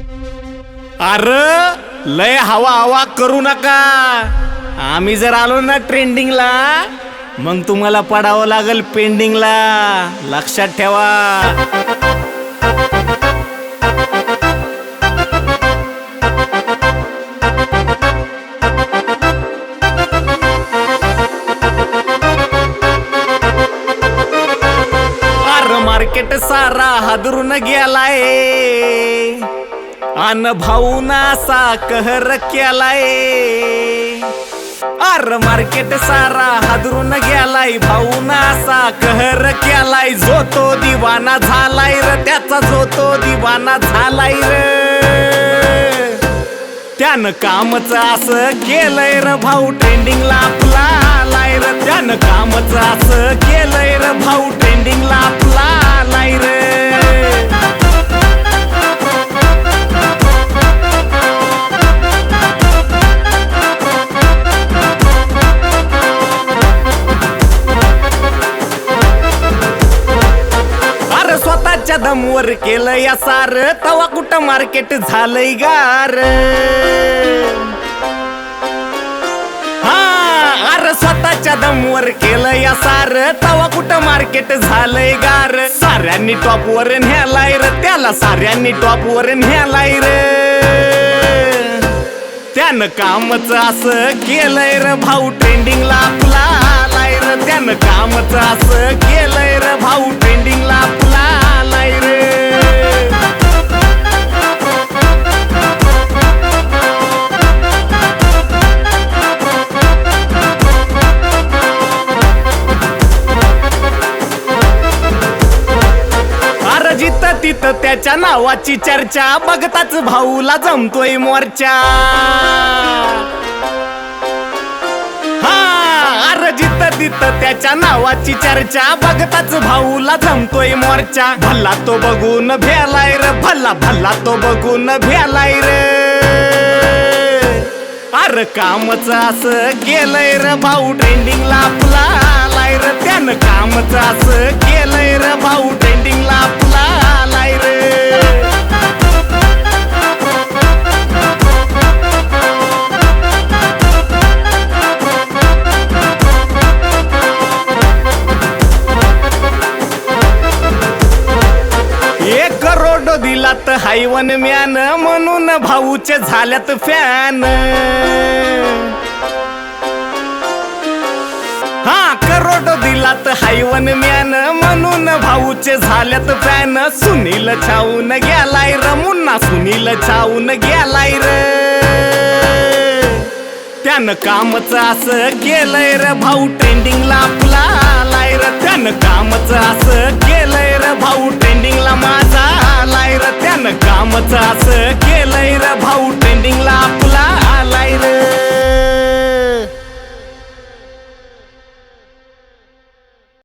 अरे लय हवा हवा करू नका. आम्ही जर आलो ना ट्रेंडिंगला मग तुम्हाला पडावं लागल पेंडिंगला. लक्षात ठेवा. मार्केट सारा हादरून गेलाय अन भाऊना सा कहर केलाय. अर मार्केट सारा हादरून गेलाय भाऊना सा कहर केलाय. जो तो दिवाना झालाय र त्याचा जो तो दिवाना झालाय र. त्यानं कामच असं केलंय र भाऊ ट्रेंडिंगला आपला आलाय र. त्यानं कामच असं केलंय र भाऊ ट्रेंडिंगला आपला आलाय र. अरे स्वतःच्या दमवर केलं या सार तवा कुठं मार्केट झालंय गार. अरे स्वतःच्या दमवर केलं या सार तवा कुठं मार्केट झालंय गार. साऱ्यांनी टॉपवर न्यालाय र त्याला साऱ्यांनी टॉपवर न्यालाय र. त्यानं कामच असं केलंय र भाऊ ट्रेंडिंगला आपला आलाय र. त्यानं कामच असं केलंय र भाऊ ट्रेंडिंगला आपला आलाय र. जिथं तिथं त्याच्या नावाची चर्चा बघताच भाऊला जमतोय मोर्चा. अरे जिथं तिथं त्याच्या नावाची चर्चा बघताच भाऊला जमतोय मोर्चा. भल्ला तो बघून भेलाय र भल्ला भल्ला तो बघून भेलाय र. अरे कामच असं केलंय र भाऊ ट्रेंडिंगला आपला आलाय र. त्यानं कामच असं केलंय र भाऊ ट्रेंडिंगला आपला आलाय र. एक करोड दिलात हायवन म्यान म्हणून भाऊचे झाल्यात फॅन. करोड दिलात हायवन म्यान म्हणून भाऊचे झाल्यात फॅन. सुनील छावून गेलाय र मुन्ना सुनील छावून गेलाय र. त्यानं कामच असं केलंय र भाऊ ट्रेंडिंगला आपला आलाय र. त्यानं कामच असं केलंय र